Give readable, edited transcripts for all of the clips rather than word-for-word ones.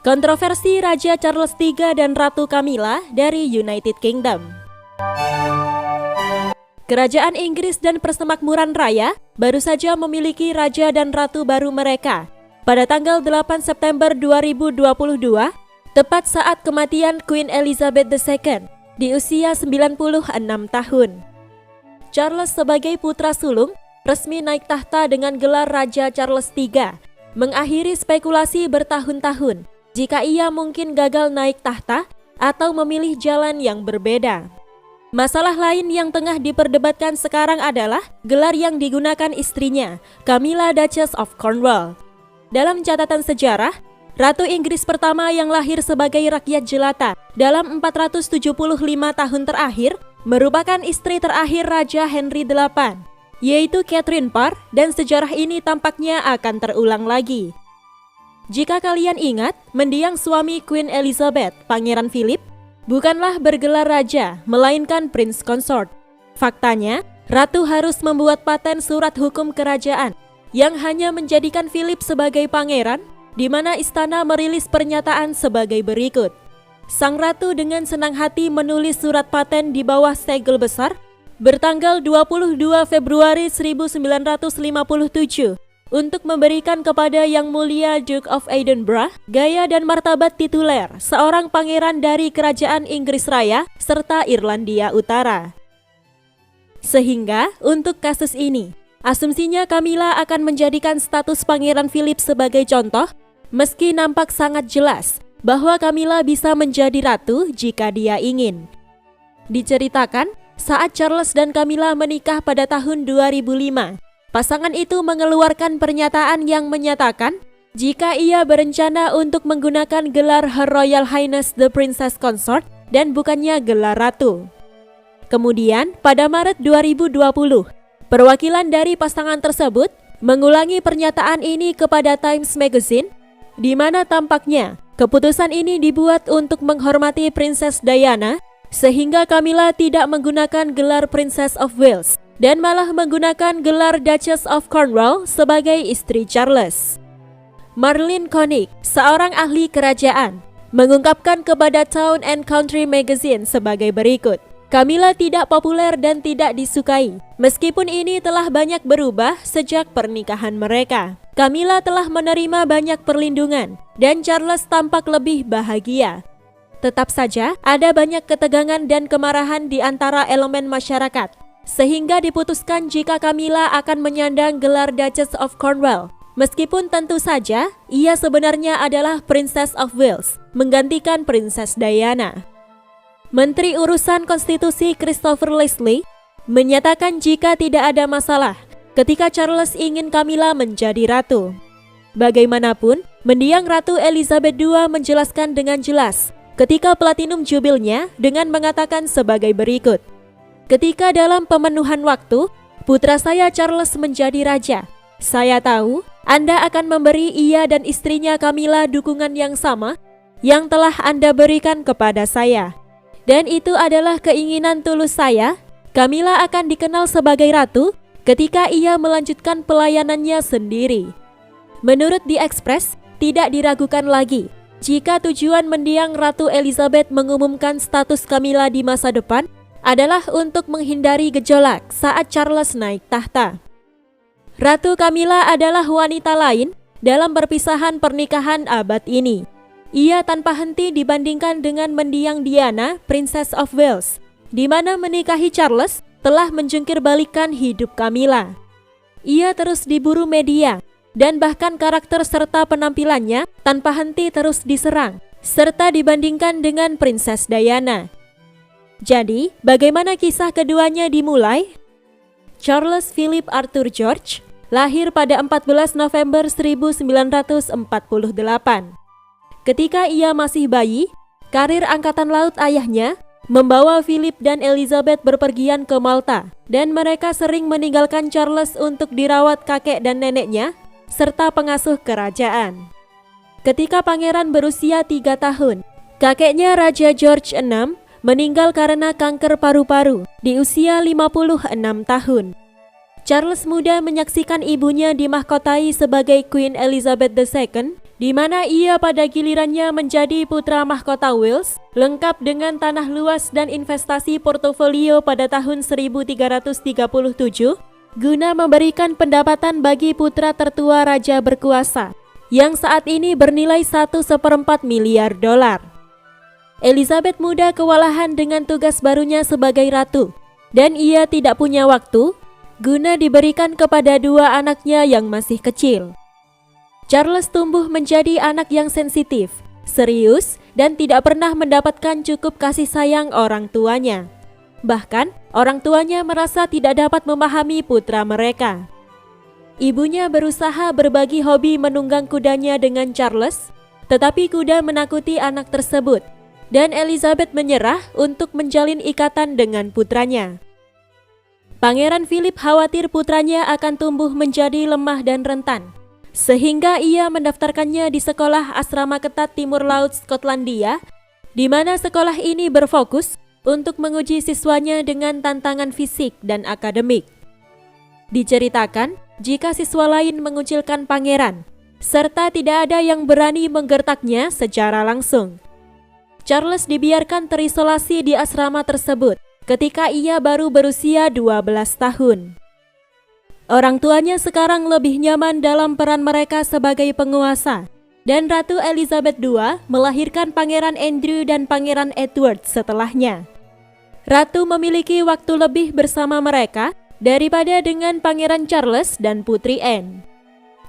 Kontroversi Raja Charles III dan Ratu Camilla dari United Kingdom. Kerajaan Inggris dan Persemakmuran Raya baru saja memiliki raja dan ratu baru mereka pada tanggal 8 September 2022, tepat saat kematian Queen Elizabeth II di usia 96 tahun. Charles sebagai putra sulung resmi naik tahta dengan gelar Raja Charles III, mengakhiri spekulasi bertahun-tahun jika ia mungkin gagal naik tahta atau memilih jalan yang berbeda. Masalah lain yang tengah diperdebatkan sekarang adalah gelar yang digunakan istrinya, Camilla Duchess of Cornwall. Dalam catatan sejarah, Ratu Inggris pertama yang lahir sebagai rakyat jelata dalam 475 tahun terakhir merupakan istri terakhir Raja Henry VIII, yaitu Catherine Parr, dan sejarah ini tampaknya akan terulang lagi. Jika kalian ingat, mendiang suami Queen Elizabeth, Pangeran Philip, bukanlah bergelar raja, melainkan Prince Consort. Faktanya, Ratu harus membuat paten surat hukum kerajaan yang hanya menjadikan Philip sebagai pangeran, di mana istana merilis pernyataan sebagai berikut. Sang Ratu dengan senang hati menulis surat paten di bawah segel besar bertanggal 22 Februari 1957 untuk memberikan kepada Yang Mulia Duke of Edinburgh gaya dan martabat tituler seorang pangeran dari Kerajaan Inggris Raya serta Irlandia Utara. Sehingga untuk kasus ini, asumsinya Camilla akan menjadikan status Pangeran Philip sebagai contoh, meski nampak sangat jelas bahwa Camilla bisa menjadi ratu jika dia ingin. Diceritakan, saat Charles dan Camilla menikah pada tahun 2005, pasangan itu mengeluarkan pernyataan yang menyatakan jika ia berencana untuk menggunakan gelar Her Royal Highness the Princess Consort dan bukannya gelar ratu. Kemudian, pada Maret 2020, perwakilan dari pasangan tersebut mengulangi pernyataan ini kepada Times Magazine, di mana tampaknya keputusan ini dibuat untuk menghormati Princess Diana, sehingga Camilla tidak menggunakan gelar Princess of Wales dan malah menggunakan gelar Duchess of Cornwall sebagai istri Charles. Marlene Koenig, seorang ahli kerajaan, mengungkapkan kepada Town and Country Magazine sebagai berikut. Camilla tidak populer dan tidak disukai, meskipun ini telah banyak berubah sejak pernikahan mereka. Camilla telah menerima banyak perlindungan dan Charles tampak lebih bahagia. Tetap saja, ada banyak ketegangan dan kemarahan di antara elemen masyarakat, sehingga diputuskan jika Camilla akan menyandang gelar Duchess of Cornwall. Meskipun tentu saja, ia sebenarnya adalah Princess of Wales, menggantikan Princess Diana. Menteri Urusan Konstitusi Christopher Leslie menyatakan jika tidak ada masalah ketika Charles ingin Camilla menjadi ratu. Bagaimanapun, mendiang Ratu Elizabeth II menjelaskan dengan jelas ketika platinum jubilnya dengan mengatakan sebagai berikut. Ketika dalam pemenuhan waktu, putra saya Charles menjadi raja, saya tahu Anda akan memberi ia dan istrinya Camilla dukungan yang sama yang telah Anda berikan kepada saya. Dan itu adalah keinginan tulus saya. Camilla akan dikenal sebagai ratu ketika ia melanjutkan pelayanannya sendiri. Menurut The Express, tidak diragukan lagi jika tujuan mendiang Ratu Elizabeth mengumumkan status Camilla di masa depan adalah untuk menghindari gejolak saat Charles naik tahta. Ratu Camilla adalah wanita lain dalam perpisahan pernikahan abad ini. Ia tanpa henti dibandingkan dengan mendiang Diana, Princess of Wales, di mana menikahi Charles telah menjungkirbalikkan hidup Camilla. Ia terus diburu media dan bahkan karakter serta penampilannya tanpa henti terus diserang, serta dibandingkan dengan Princess Diana. Jadi, bagaimana kisah keduanya dimulai? Charles Philip Arthur George lahir pada 14 November 1948. Ketika ia masih bayi, karir angkatan laut ayahnya membawa Philip dan Elizabeth berpergian ke Malta, dan mereka sering meninggalkan Charles untuk dirawat kakek dan neneknya serta pengasuh kerajaan. Ketika pangeran berusia 3 tahun, kakeknya Raja George VI meninggal karena kanker paru-paru di usia 56 tahun. Charles muda menyaksikan ibunya dimahkotai sebagai Queen Elizabeth II, di mana ia pada gilirannya menjadi putra mahkota Wales, lengkap dengan tanah luas dan investasi portofolio pada tahun 1337, guna memberikan pendapatan bagi putra tertua raja berkuasa, yang saat ini bernilai 1/4 miliar dolar. Elizabeth muda kewalahan dengan tugas barunya sebagai ratu, dan ia tidak punya waktu guna diberikan kepada dua anaknya yang masih kecil. Charles tumbuh menjadi anak yang sensitif, serius, dan tidak pernah mendapatkan cukup kasih sayang orang tuanya. Bahkan, orang tuanya merasa tidak dapat memahami putra mereka. Ibunya berusaha berbagi hobi menunggang kudanya dengan Charles, tetapi kuda menakuti anak tersebut, dan Elizabeth menyerah untuk menjalin ikatan dengan putranya. Pangeran Philip khawatir putranya akan tumbuh menjadi lemah dan rentan, sehingga ia mendaftarkannya di sekolah asrama ketat Timur Laut Skotlandia, di mana sekolah ini berfokus untuk menguji siswanya dengan tantangan fisik dan akademik. Diceritakan, jika siswa lain mengucilkan pangeran, serta tidak ada yang berani menggertaknya secara langsung, Charles dibiarkan terisolasi di asrama tersebut ketika ia baru berusia 12 tahun. Orang tuanya sekarang lebih nyaman dalam peran mereka sebagai penguasa, dan Ratu Elizabeth II melahirkan Pangeran Andrew dan Pangeran Edward setelahnya. Ratu memiliki waktu lebih bersama mereka daripada dengan Pangeran Charles dan Putri Anne.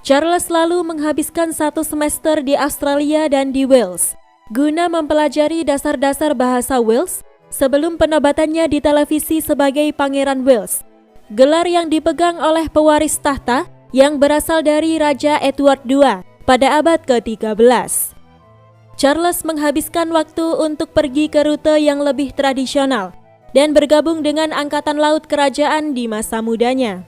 Charles lalu menghabiskan 1 semester di Australia dan di Wales, guna mempelajari dasar-dasar bahasa Wales sebelum penobatannya di televisi sebagai Pangeran Wales, gelar yang dipegang oleh pewaris tahta yang berasal dari Raja Edward II pada abad ke-13. Charles menghabiskan waktu untuk pergi ke rute yang lebih tradisional dan bergabung dengan angkatan laut kerajaan di masa mudanya.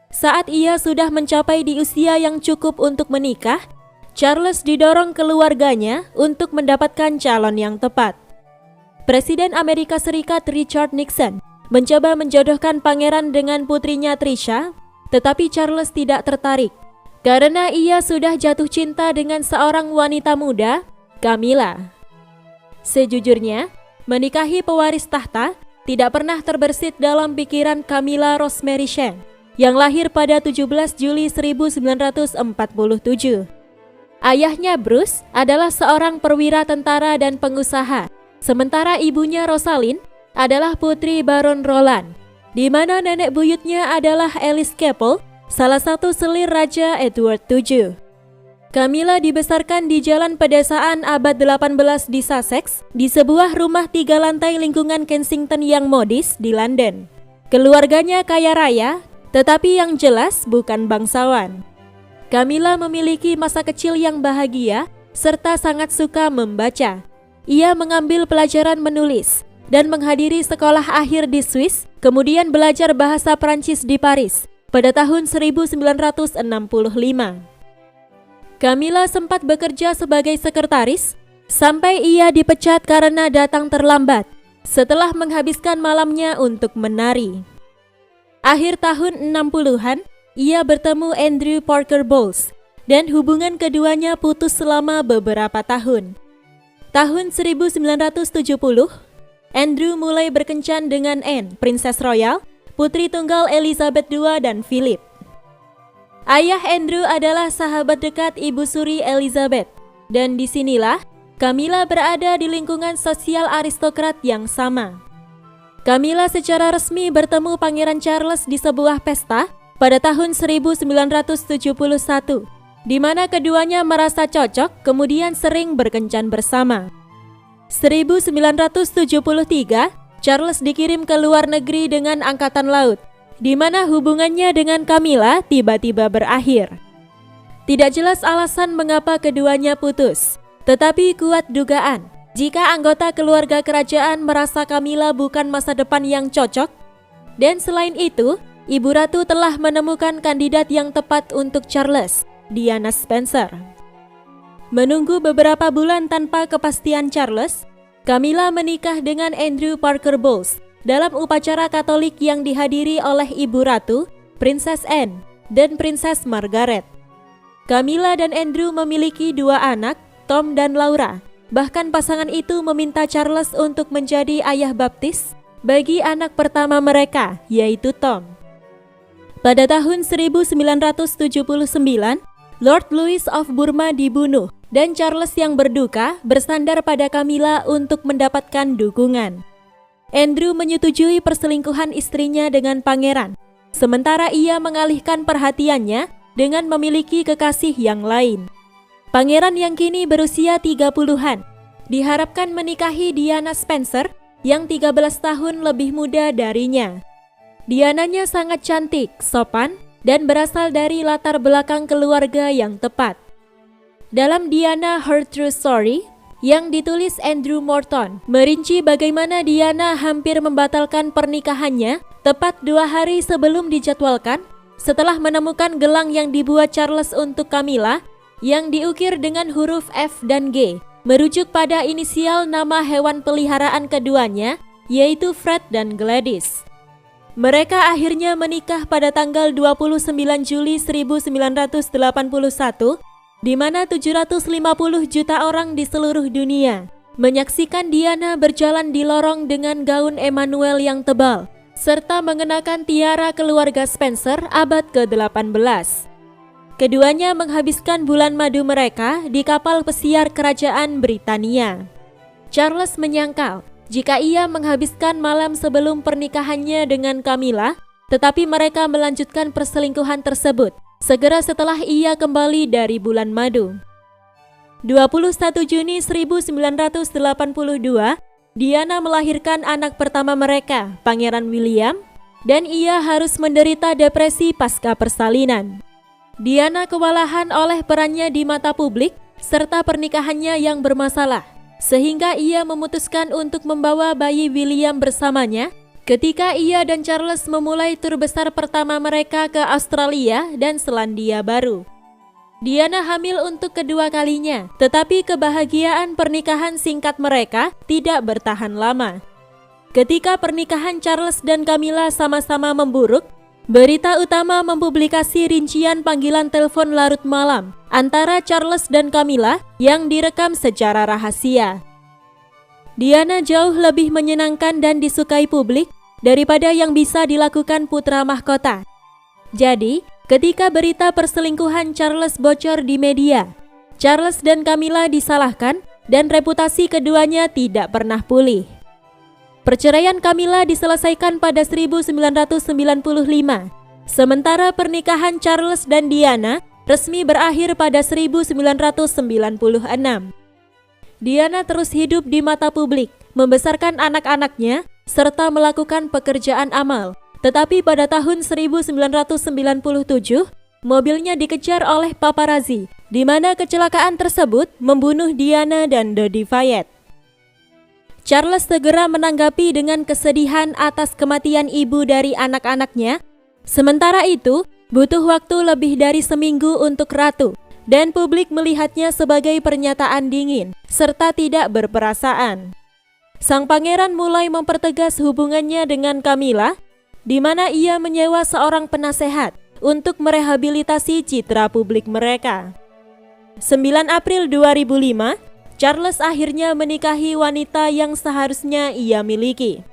Saat ia sudah mencapai di usia yang cukup untuk menikah, Charles didorong keluarganya untuk mendapatkan calon yang tepat. Presiden Amerika Serikat Richard Nixon mencoba menjodohkan pangeran dengan putrinya Tricia, tetapi Charles tidak tertarik karena ia sudah jatuh cinta dengan seorang wanita muda, Camilla. Sejujurnya, menikahi pewaris tahta tidak pernah terbersit dalam pikiran Camilla Rosemary Shen yang lahir pada 17 Juli 1947. Ayahnya Bruce adalah seorang perwira tentara dan pengusaha, sementara ibunya Rosalind adalah putri Baron Roland, di mana nenek buyutnya adalah Alice Keppel, salah satu selir Raja Edward VII. Camilla dibesarkan di jalan pedesaan abad 18 di Sussex, di sebuah rumah 3 lantai lingkungan Kensington yang modis di London. Keluarganya kaya raya, tetapi yang jelas bukan bangsawan. Camilla memiliki masa kecil yang bahagia, serta sangat suka membaca. Ia mengambil pelajaran menulis dan menghadiri sekolah akhir di Swiss, kemudian belajar bahasa Prancis di Paris pada tahun 1965. Camilla sempat bekerja sebagai sekretaris sampai ia dipecat karena datang terlambat setelah menghabiskan malamnya untuk menari. Akhir tahun 60-an, ia bertemu Andrew Parker Bowles dan hubungan keduanya putus selama beberapa tahun. Tahun 1970, Andrew mulai berkencan dengan Anne, Princess Royal, putri tunggal Elizabeth II dan Philip. Ayah Andrew adalah sahabat dekat ibu suri Elizabeth, dan disinilah Camilla berada di lingkungan sosial aristokrat yang sama. Camilla secara resmi bertemu Pangeran Charles di sebuah pesta pada tahun 1971, di mana keduanya merasa cocok kemudian sering berkencan bersama. 1973, Charles dikirim ke luar negeri dengan angkatan laut, di mana hubungannya dengan Camilla tiba-tiba berakhir. Tidak jelas alasan mengapa keduanya putus, tetapi kuat dugaan jika anggota keluarga kerajaan merasa Camilla bukan masa depan yang cocok, dan selain itu, Ibu Ratu telah menemukan kandidat yang tepat untuk Charles, Diana Spencer. Menunggu beberapa bulan tanpa kepastian Charles, Camilla menikah dengan Andrew Parker Bowles dalam upacara Katolik yang dihadiri oleh Ibu Ratu, Princess Anne, dan Princess Margaret. Camilla dan Andrew memiliki 2 anak, Tom dan Laura. Bahkan pasangan itu meminta Charles untuk menjadi ayah baptis bagi anak pertama mereka, yaitu Tom. Pada tahun 1979, Lord Louis of Burma dibunuh dan Charles yang berduka bersandar pada Camilla untuk mendapatkan dukungan. Andrew menyetujui perselingkuhan istrinya dengan pangeran, sementara ia mengalihkan perhatiannya dengan memiliki kekasih yang lain. Pangeran yang kini berusia 30-an diharapkan menikahi Diana Spencer yang 13 tahun lebih muda darinya. Diananya sangat cantik, sopan, dan berasal dari latar belakang keluarga yang tepat. Dalam Diana Her True Story yang ditulis Andrew Morton, merinci bagaimana Diana hampir membatalkan pernikahannya tepat 2 hari sebelum dijadwalkan setelah menemukan gelang yang dibuat Charles untuk Camilla yang diukir dengan huruf F dan G, merujuk pada inisial nama hewan peliharaan keduanya, yaitu Fred dan Gladys. Mereka akhirnya menikah pada tanggal 29 Juli 1981, di mana 750 juta orang di seluruh dunia menyaksikan Diana berjalan di lorong dengan gaun Emmanuel yang tebal, serta mengenakan tiara keluarga Spencer abad ke-18. Keduanya menghabiskan bulan madu mereka di kapal pesiar kerajaan Britania. Charles menyangkal jika ia menghabiskan malam sebelum pernikahannya dengan Camilla, tetapi mereka melanjutkan perselingkuhan tersebut segera setelah ia kembali dari bulan madu. 21 Juni 1982, Diana melahirkan anak pertama mereka, Pangeran William, dan ia harus menderita depresi pasca persalinan. Diana kewalahan oleh perannya di mata publik serta pernikahannya yang bermasalah, sehingga ia memutuskan untuk membawa bayi William bersamanya ketika ia dan Charles memulai tur besar pertama mereka ke Australia dan Selandia Baru. Diana hamil untuk kedua kalinya, tetapi kebahagiaan pernikahan singkat mereka tidak bertahan lama. Ketika pernikahan Charles dan Camilla sama-sama memburuk, berita utama mempublikasi rincian panggilan telepon larut malam antara Charles dan Camilla yang direkam secara rahasia. Diana jauh lebih menyenangkan dan disukai publik daripada yang bisa dilakukan putra mahkota. Jadi, ketika berita perselingkuhan Charles bocor di media, Charles dan Camilla disalahkan dan reputasi keduanya tidak pernah pulih. Perceraian Camilla diselesaikan pada 1995, sementara pernikahan Charles dan Diana resmi berakhir pada 1996. Diana terus hidup di mata publik, membesarkan anak-anaknya, serta melakukan pekerjaan amal. Tetapi pada tahun 1997, mobilnya dikejar oleh paparazzi, di mana kecelakaan tersebut membunuh Diana dan Dodi Fayed. Charles segera menanggapi dengan kesedihan atas kematian ibu dari anak-anaknya. Sementara itu, butuh waktu lebih dari seminggu untuk Ratu, dan publik melihatnya sebagai pernyataan dingin, serta tidak berperasaan. Sang pangeran mulai mempertegas hubungannya dengan Camilla, di mana ia menyewa seorang penasehat untuk merehabilitasi citra publik mereka. 9 April 2005, Charles akhirnya menikahi wanita yang seharusnya ia miliki.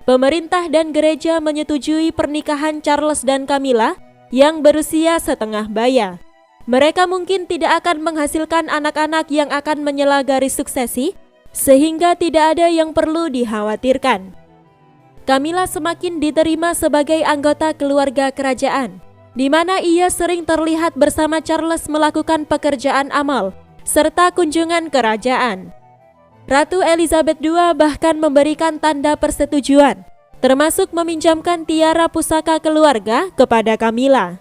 Pemerintah dan gereja menyetujui pernikahan Charles dan Camilla yang berusia setengah baya. Mereka mungkin tidak akan menghasilkan anak-anak yang akan menyela garis suksesi, sehingga tidak ada yang perlu dikhawatirkan. Camilla semakin diterima sebagai anggota keluarga kerajaan, di mana ia sering terlihat bersama Charles melakukan pekerjaan amal serta kunjungan kerajaan. Ratu Elizabeth II bahkan memberikan tanda persetujuan, termasuk meminjamkan tiara pusaka keluarga kepada Camilla.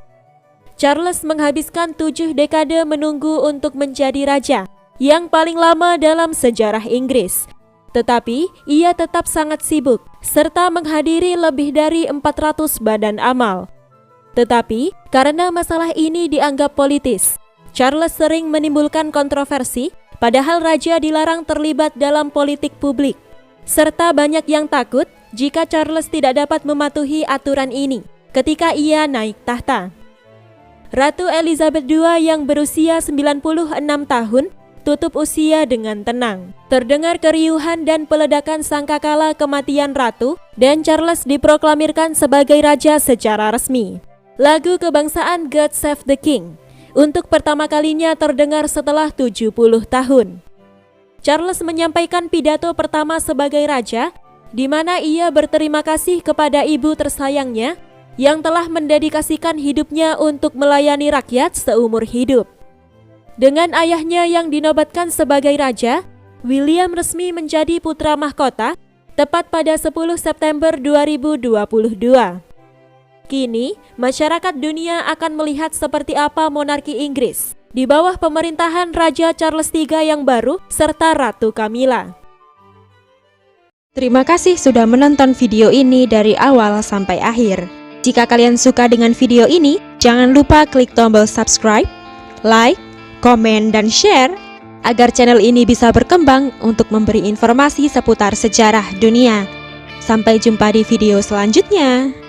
Charles menghabiskan 7 dekade menunggu untuk menjadi raja, yang paling lama dalam sejarah Inggris. Tetapi ia tetap sangat sibuk serta menghadiri lebih dari 400 badan amal. Tetapi karena masalah ini dianggap politis, Charles sering menimbulkan kontroversi, padahal raja dilarang terlibat dalam politik publik. Serta banyak yang takut jika Charles tidak dapat mematuhi aturan ini, ketika ia naik tahta. Ratu Elizabeth II yang berusia 96 tahun tutup usia dengan tenang. Terdengar keriuhan dan peledakan sangkakala kematian ratu dan Charles diproklamirkan sebagai raja secara resmi. Lagu kebangsaan God Save the King untuk pertama kalinya terdengar setelah 70 tahun. Charles menyampaikan pidato pertama sebagai raja, di mana ia berterima kasih kepada ibu tersayangnya yang telah mendedikasikan hidupnya untuk melayani rakyat seumur hidup. Dengan ayahnya yang dinobatkan sebagai raja, William resmi menjadi putra mahkota tepat pada 10 September 2022. Kini, masyarakat dunia akan melihat seperti apa monarki Inggris di bawah pemerintahan Raja Charles III yang baru serta Ratu Camilla. Terima kasih sudah menonton video ini dari awal sampai akhir. Jika kalian suka dengan video ini, jangan lupa klik tombol subscribe, like, komen, dan share agar channel ini bisa berkembang untuk memberi informasi seputar sejarah dunia. Sampai jumpa di video selanjutnya.